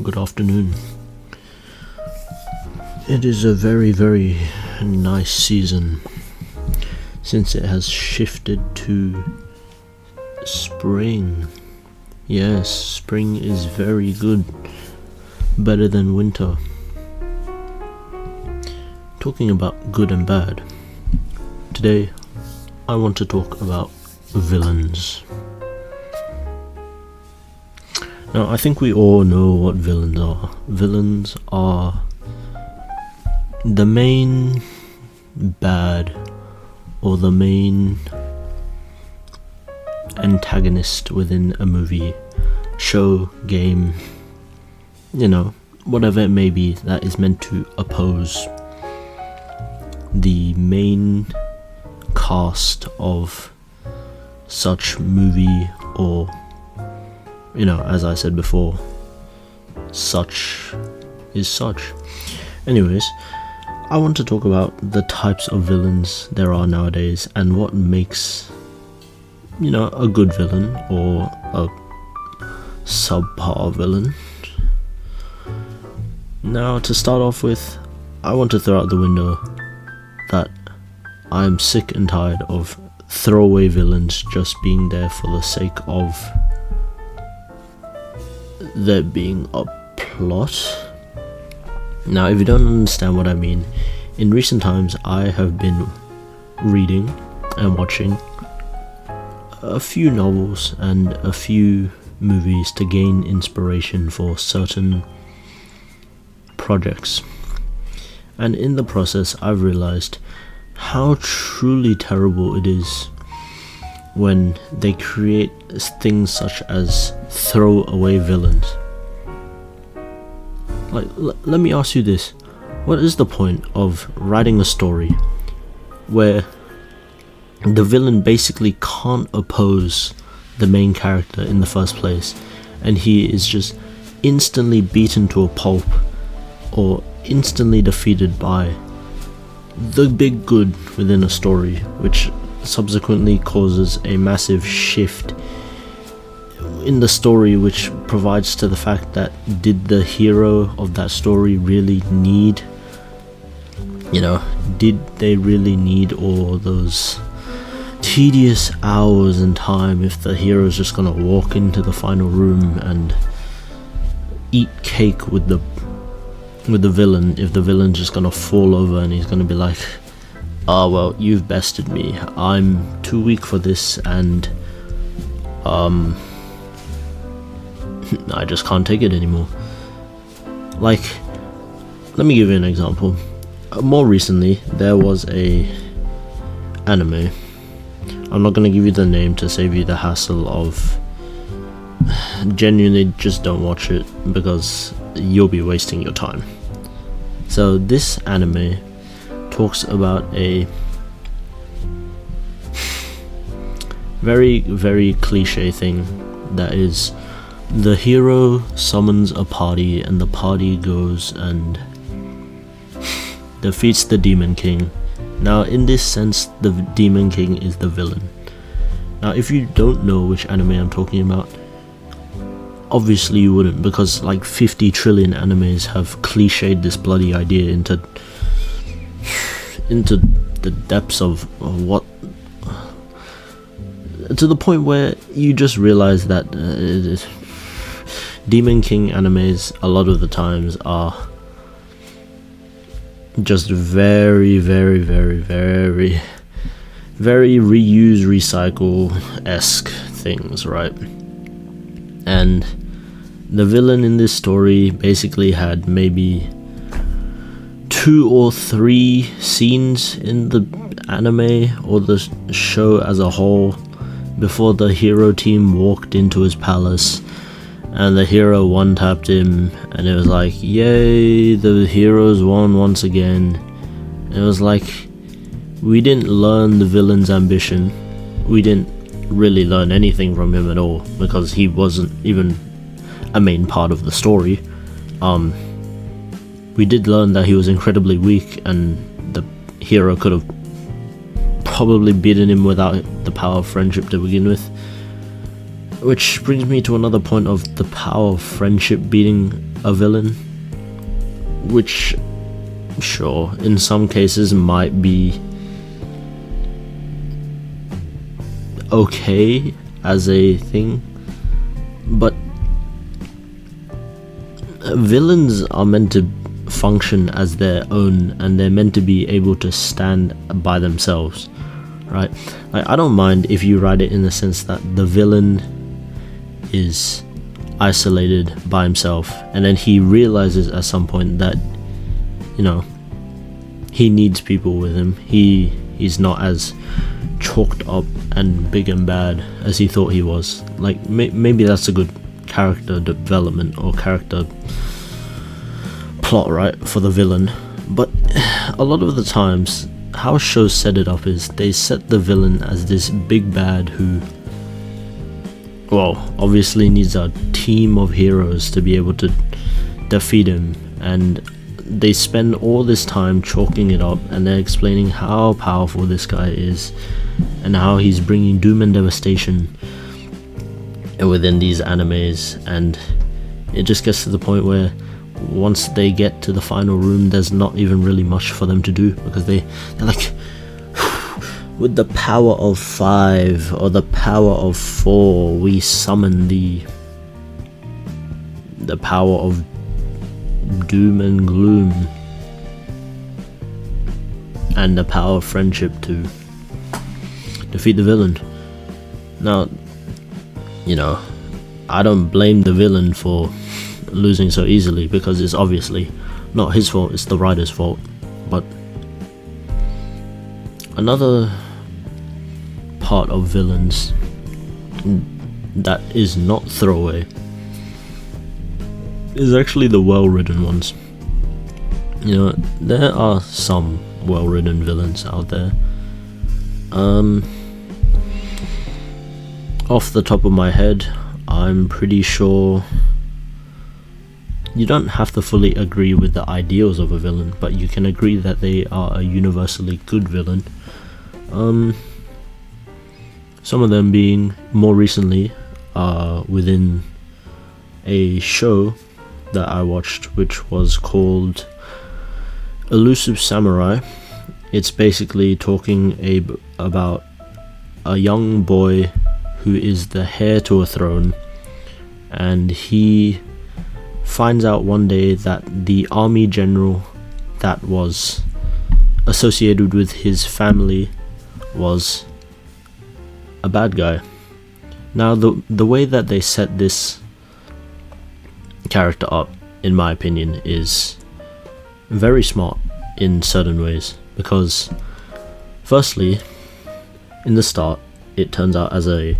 Good afternoon. It is a very, very nice season since it has shifted to spring. Yes, spring is very good, better than winter. Talking about good and bad, today I want to talk about villains. Now, I think we all know what villains are. Villains are the main bad or the main antagonist within a movie, show, game, whatever it may be that is meant to oppose the main cast of such movie, or as I said before, such is such. Anyways, I want to talk about the types of villains there are nowadays and what makes, a good villain or a subpar villain. Now, to start off with, I want to throw out the window that I'm sick and tired of throwaway villains just being there for the sake of there being a plot. Now, if you don't understand what I mean, in recent times I have been reading and watching a few novels and a few movies to gain inspiration for certain projects, and in the process I've realized how truly terrible it is when they create things such as throwaway villains. Let me ask you this: what is the point of writing a story where the villain basically can't oppose the main character in the first place, and he is just instantly beaten to a pulp or instantly defeated by the big good within a story, which subsequently causes a massive shift in the story, which provides to the fact that did the hero of that story really need, did they really need all those tedious hours and time if the hero is just gonna walk into the final room and eat cake with the villain, if the villain's just gonna fall over and he's gonna be like, well, you've bested me, I'm too weak for this, and I just can't take it anymore. Let me give you an example. More recently, there was a anime. I'm not gonna give you the name to save you the hassle of genuinely just don't watch it, because you'll be wasting your time. So this anime talks about a very, very cliche thing, that is, the hero summons a party and the party goes and defeats the Demon King. Now, in this sense, the Demon King is the villain. Now, if you don't know which anime I'm talking about, obviously you wouldn't, because 50 trillion animes have cliched this bloody idea into the depths of what, to the point where you just realize that Demon King animes a lot of the times are just very, very, very, very, very reuse, recycle-esque things, right? And the villain in this story basically had maybe 2 or 3 scenes in the anime or the show as a whole before the hero team walked into his palace and the hero one-tapped him, and it was like, yay, the heroes won once again. And it was like, we didn't learn the villain's ambition. We didn't really learn anything from him at all, because he wasn't even a main part of the story. We did learn that he was incredibly weak, and the hero could have probably beaten him without the power of friendship to begin with. Which brings me to another point of the power of friendship beating a villain, which, sure, in some cases might be okay as a thing, but villains are meant to function as their own, and they're meant to be able to stand by themselves, right? Like, I don't mind if you write it in the sense that the villain is isolated by himself, and then he realizes at some point that, you know, he needs people with him. He's not as chalked up and big and bad as he thought he was. Like, maybe that's a good character development or character plot, right, for the villain. But a lot of the times, how shows set it up is they set the villain as this big bad who, well, obviously needs a team of heroes to be able to defeat him, and they spend all this time chalking it up, and they're explaining how powerful this guy is and how he's bringing doom and devastation within these animes. And it just gets to the point where once they get to the final room, there's not even really much for them to do, because they're like, with the power of 5 or the power of 4, we summon the power of doom and gloom and the power of friendship to defeat the villain. Now, you know, I don't blame the villain for losing so easily, because it's obviously not his fault, it's the writer's fault. But another part of villains that is not throwaway is actually the well-written ones. You know, there are some well-written villains out there. Off the top of my head, I'm pretty sure you don't have to fully agree with the ideals of a villain, but you can agree that they are a universally good villain. Some of them being more recently within a show that I watched, which was called Elusive Samurai. It's basically talking about a young boy who is the heir to a throne, and he finds out one day that the army general that was associated with his family was a bad guy. Now, the way that they set this character up, in my opinion, is very smart in certain ways, because firstly, in the start, it turns out as a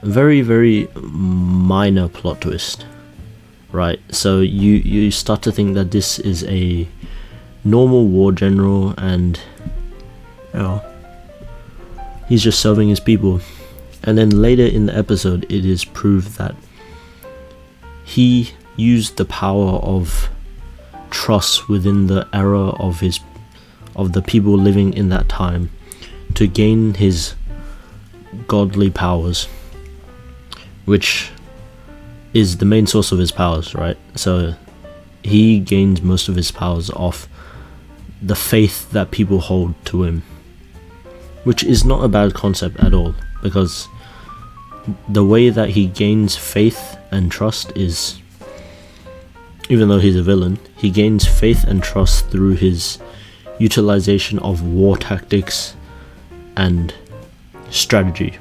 very, very minor plot twist, right? So you start to think that this is a normal war general, and, you know, he's just serving his people. And then later in the episode, it is proved that he used the power of trust within the era of the people living in that time to gain his godly powers, which is the main source of his powers, right? So he gains most of his powers off the faith that people hold to him, which is not a bad concept at all, because the way that he gains faith and trust is, even though he's a villain, he gains faith and trust through his utilization of war tactics and strategy.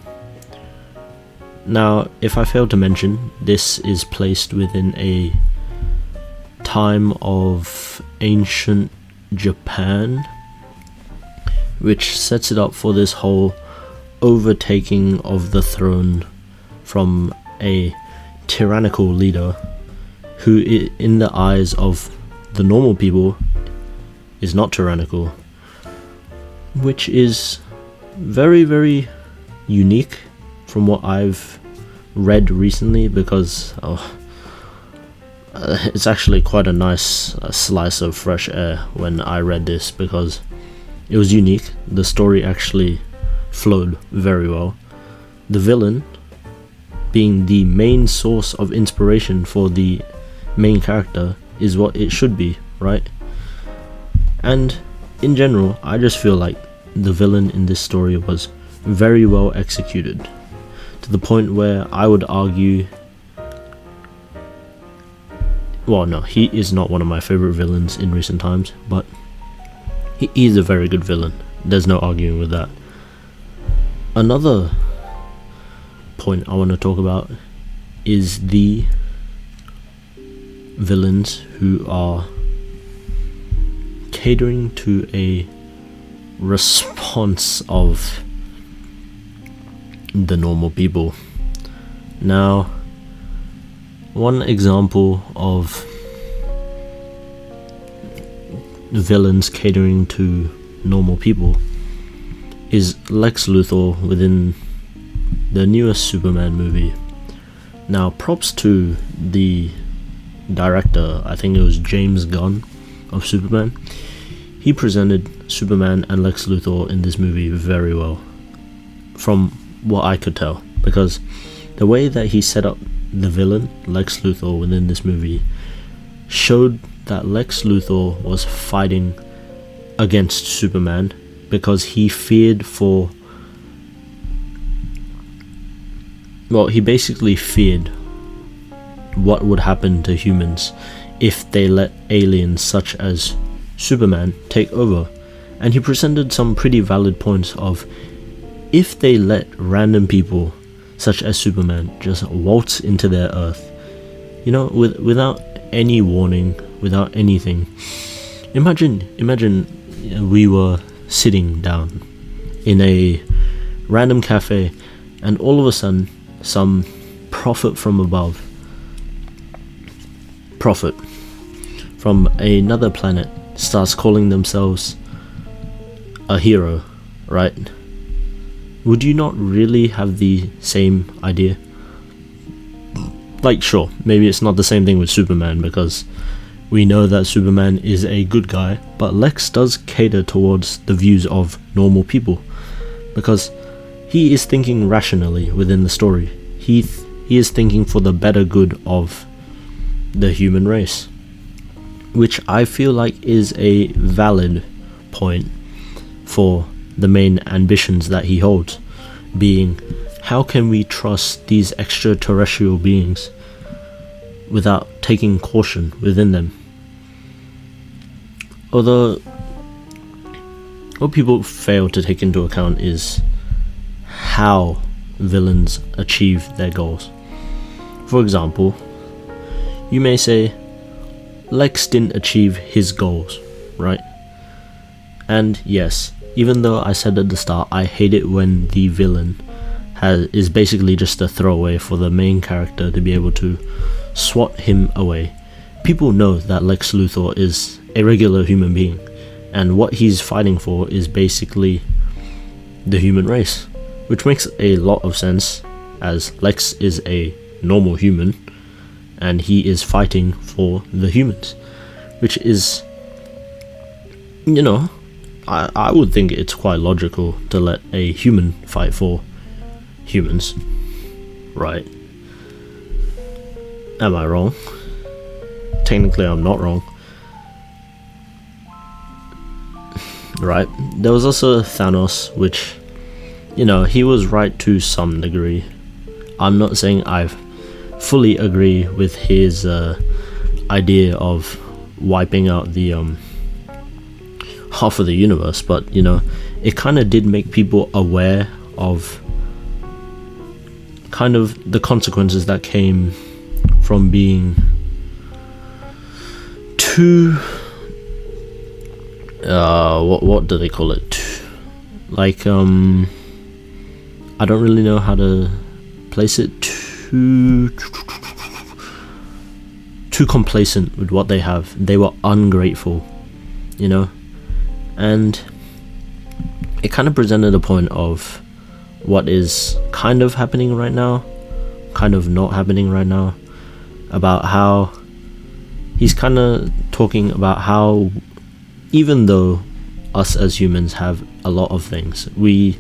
Now, if I failed to mention, this is placed within a time of ancient Japan, which sets it up for this whole overtaking of the throne from a tyrannical leader who, in the eyes of the normal people, is not tyrannical, which is very, very unique from what I've read recently, because it's actually quite a nice slice of fresh air when I read this, because it was unique. The story actually flowed very well. The villain being the main source of inspiration for the main character is what it should be, right? And in general, I just feel like the villain in this story was very well executed, to the point where I would argue, well, no, he is not one of my favorite villains in recent times, but he is a very good villain. There's no arguing with that. Another point I want to talk about is the villains who are catering to a response of the normal people. Now, one example of villains catering to normal people is Lex Luthor within the newest Superman movie. Now, props to the director, I think it was James Gunn of Superman. He presented Superman and Lex Luthor in this movie very well, from what I could tell, because the way that he set up the villain, Lex Luthor, within this movie showed that Lex Luthor was fighting against Superman because he feared for, well, he basically feared what would happen to humans if they let aliens such as Superman take over. And he presented some pretty valid points of, if they let random people such as Superman just waltz into their Earth, you know, without any warning, without anything. Imagine we were sitting down in a random cafe, and all of a sudden some prophet from above, prophet from another planet, starts calling themselves a hero, right? Would you not really have the same idea? Like, sure, maybe it's not the same thing with Superman, because we know that Superman is a good guy, but Lex does cater towards the views of normal people, because he is thinking rationally within the story. He is thinking for the better good of the human race, which I feel like is a valid point for the main ambitions that he holds, being, how can we trust these extraterrestrial beings without taking caution within them? Although, what people fail to take into account is how villains achieve their goals. For example, you may say, Lex didn't achieve his goals, right? And yes, even though I said at the start, I hate it when the villain is basically just a throwaway for the main character to be able to swat him away. People know that Lex Luthor is a regular human being, and what he's fighting for is basically the human race, which makes a lot of sense, as Lex is a normal human and he is fighting for the humans, which is, you know, I would think it's quite logical to let a human fight for humans, right? Am I wrong? Technically I'm not wrong, right? There was also Thanos, which, you know, he was right to some degree. I'm not saying I fully agree with his idea of wiping out the half of the universe, but you know, it kind of did make people aware of kind of the consequences that came from being too what do they call it, like I don't really know how to place it, too complacent with what they have. They were ungrateful, you know, and it kind of presented a point of what is kind of happening right now, kind of not happening right now, about how he's kind of talking about how even though us as humans have a lot of things, we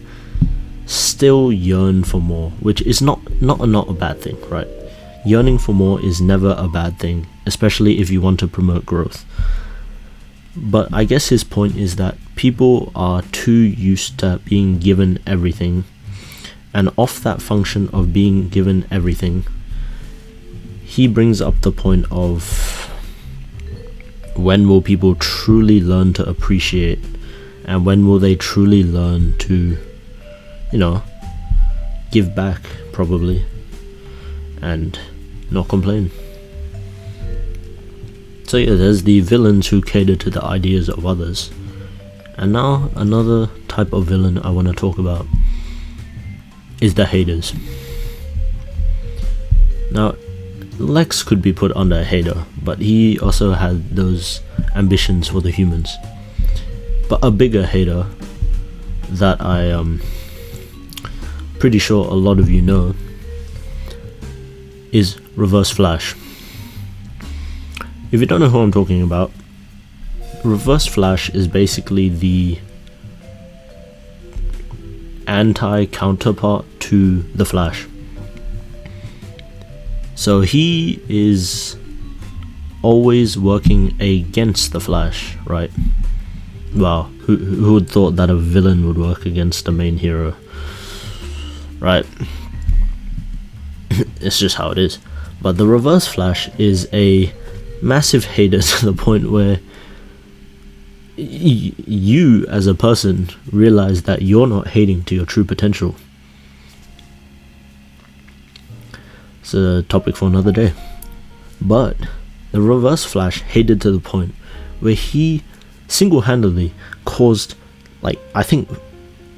still yearn for more, which is not a bad thing, right? Yearning for more is never a bad thing, especially if you want to promote growth. But I guess his point is that people are too used to being given everything, and off that function of being given everything, he brings up the point of when will people truly learn to appreciate, and when will they truly learn to, give back, probably, and not complain. So yeah, there's the villains who cater to the ideas of others. And now another type of villain I want to talk about is the haters. Now, Lex could be put under a hater, but he also had those ambitions for the humans. But a bigger hater that I am pretty sure a lot of you know is Reverse Flash. If you don't know who I'm talking about, Reverse Flash is basically the anti-counterpart to the Flash. So he is always working against the Flash, right? Well, who would thought that a villain would work against the main hero, right? It's just how it is. But the Reverse Flash is a massive hater to the point where you as a person realize that you're not hating to your true potential. It's a topic for another day. But the Reverse Flash hated to the point where he single-handedly caused, I think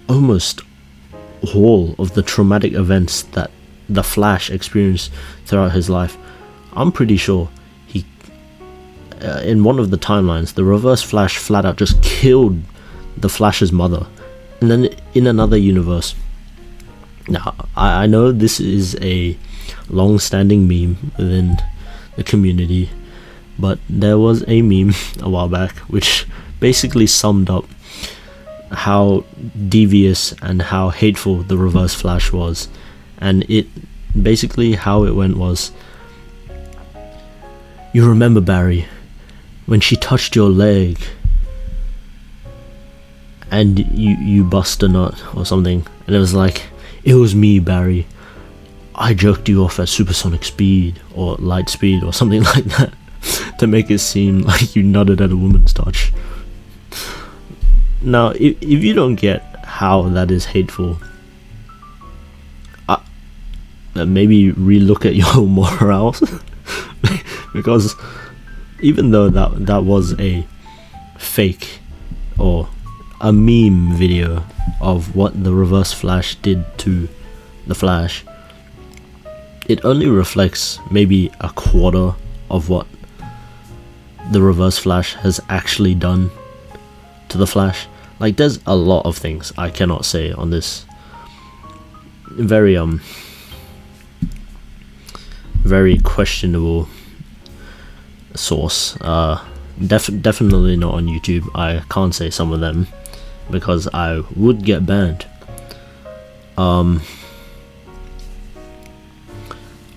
almost all of the traumatic events that the Flash experienced throughout his life. I'm pretty sure he in one of the timelines, the Reverse Flash flat out just killed the Flash's mother. And then in another universe, now I know this is a long-standing meme within the community, but there was a meme a while back which basically summed up how devious and how hateful the Reverse Flash was. And it basically, how it went was, you remember, Barry, when she touched your leg and you bust a nut or something, and it was like, it was me, Barry, I jerked you off at supersonic speed or light speed or something like that to make it seem like you nutted at a woman's touch. Now, if you don't get how that is hateful, maybe relook at your morals. Because even though that was a fake or a meme video of what the Reverse Flash did to the Flash, it only reflects maybe a quarter of what the Reverse Flash has actually done to the Flash. Like, there's a lot of things I cannot say on this very very questionable source. Definitely not on YouTube. I can't say some of them because I would get banned.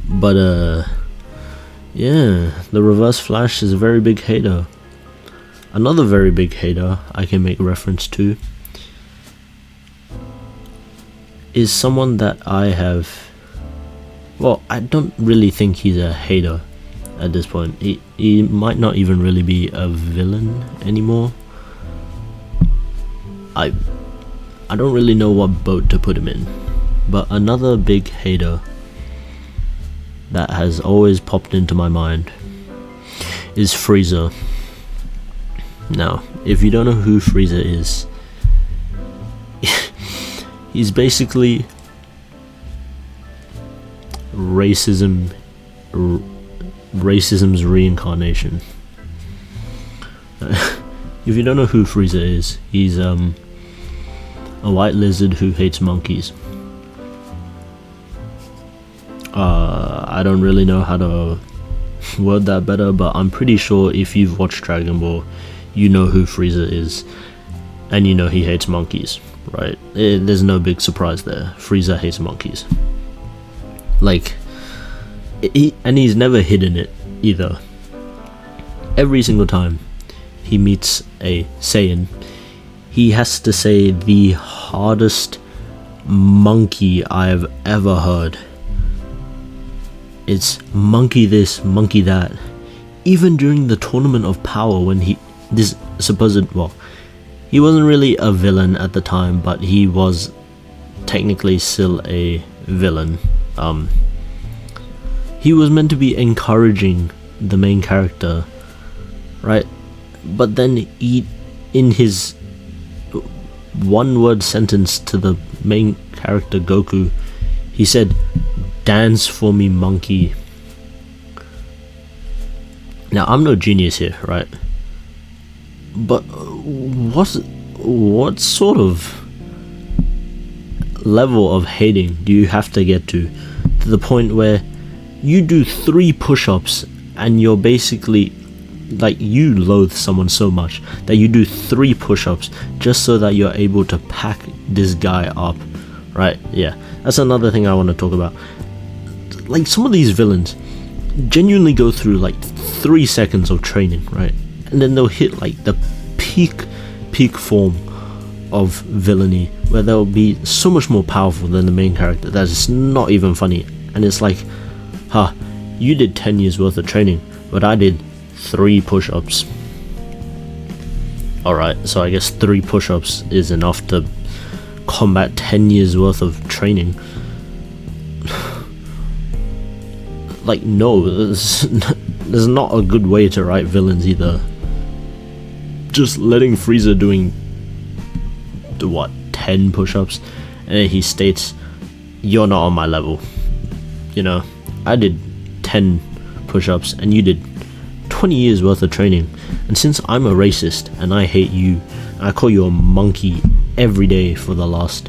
But yeah, the Reverse Flash is a very big hater. Another very big hater I can make reference to is someone that I have, well, I don't really think he's a hater at this point. He might not even really be a villain anymore. I don't really know what boat to put him in. But another big hater that has always popped into my mind is Frieza. Now, if you don't know who Frieza is, he's basically racism's reincarnation. If you don't know who Frieza is, he's a white lizard who hates monkeys. I don't really know how to word that better, but I'm pretty sure if you've watched Dragon Ball, you know who Frieza is, and you know he hates monkeys. right? There's no big surprise there. Frieza hates monkeys. Like, and he's never hidden it either. Every single time he meets a Saiyan, he has to say the hardest monkey I've ever heard. It's monkey this, monkey that. Even during the Tournament of Power, when he wasn't really a villain at the time, but he was technically still a villain. He was meant to be encouraging the main character, right? But then in his one-word sentence to the main character Goku, he said, "Dance for me, monkey." Now, I'm no genius here, right? But what sort of level of hating do you have to get to the point where you do 3 push-ups and you're basically like, you loathe someone so much that you do 3 push-ups just so that you're able to pack this guy up, right? Yeah, that's another thing I want to talk about. Like, some of these villains genuinely go through like 3 seconds of training, right? And then they'll hit like the peak form of villainy, where they'll be so much more powerful than the main character that it's not even funny. And it's like, you did 10 years worth of training, but I did 3 push-ups. Alright, so I guess 3 push-ups is enough to combat 10 years worth of training. Like, no, there's not a good way to write villains either. Just letting Frieza doing 10 push-ups, and then he states, "You're not on my level." You know, I did 10 push-ups and you did 20 years worth of training, and since I'm a racist and I hate you, I call you a monkey every day for the last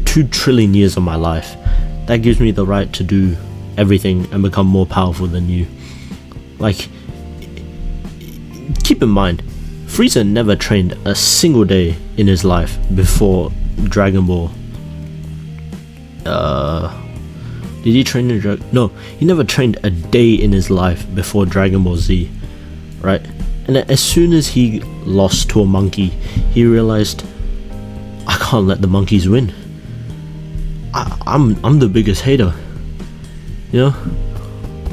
2 trillion years of my life, that gives me the right to do everything and become more powerful than you. Like, keep in mind, Frieza never trained a single day in his life before Dragon Ball. Did he train in No, he never trained a day in his life before Dragon Ball Z, right? And as soon as he lost to a monkey, he realized, I can't let the monkeys win. I'm the biggest hater. You know,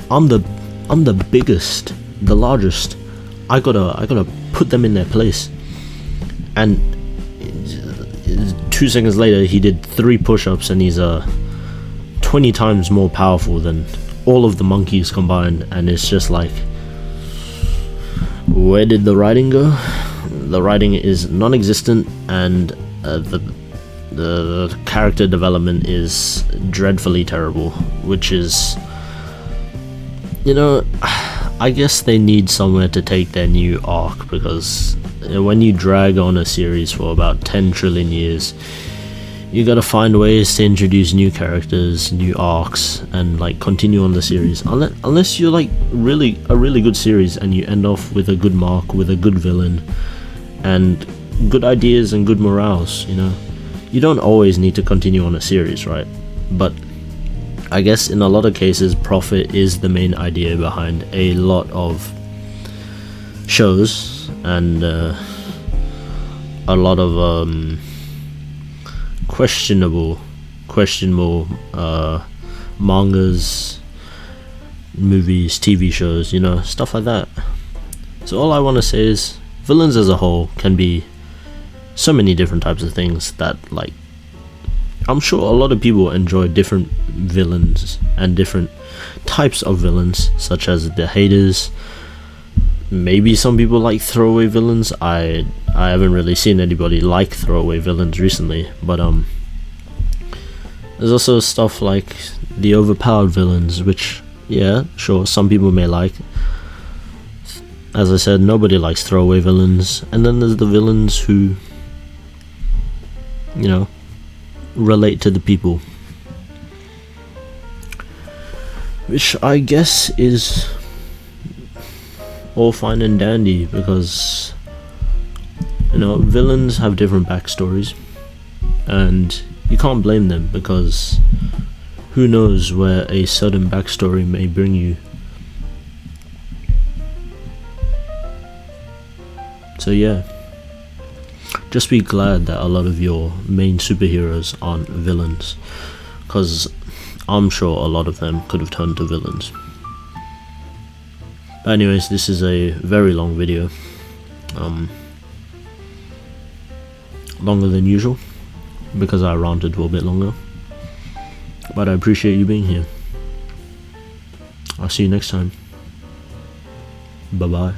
I'm the biggest, the largest. I gotta put them in their place. And 2 seconds later, he did 3 push-ups, and he's 20 times more powerful than all of the monkeys combined. And it's just like, where did the writing go? The writing is non-existent, and the character development is dreadfully terrible, which is, you know, I guess they need somewhere to take their new arc, because when you drag on a series for about 10 trillion years, you gotta find ways to introduce new characters, new arcs, and like continue on the series. Unless you're like a really good series and you end off with a good mark, with a good villain, and good ideas and good morals, you know. You don't always need to continue on a series, right? But I guess in a lot of cases, profit is the main idea behind a lot of shows, and a lot of questionable mangas, movies, TV shows, you know, stuff like that. So all I want to say is, villains as a whole can be so many different types of things that, like, I'm sure a lot of people enjoy different villains and different types of villains, such as the haters. Maybe some people like throwaway villains. I haven't really seen anybody like throwaway villains recently, but there's also stuff like the overpowered villains, which, yeah, sure, some people may like. As I said, nobody likes throwaway villains. And then there's the villains who, you know, relate to the people, which I guess is all fine and dandy, because You know, villains have different backstories, and you can't blame them, because who knows where a sudden backstory may bring you. So yeah, just be glad that a lot of your main superheroes aren't villains, because I'm sure a lot of them could have turned to villains. But anyways, this is a very long video, longer than usual, because I ranted for a bit longer. But I appreciate you being here. I'll see you next time. Bye bye.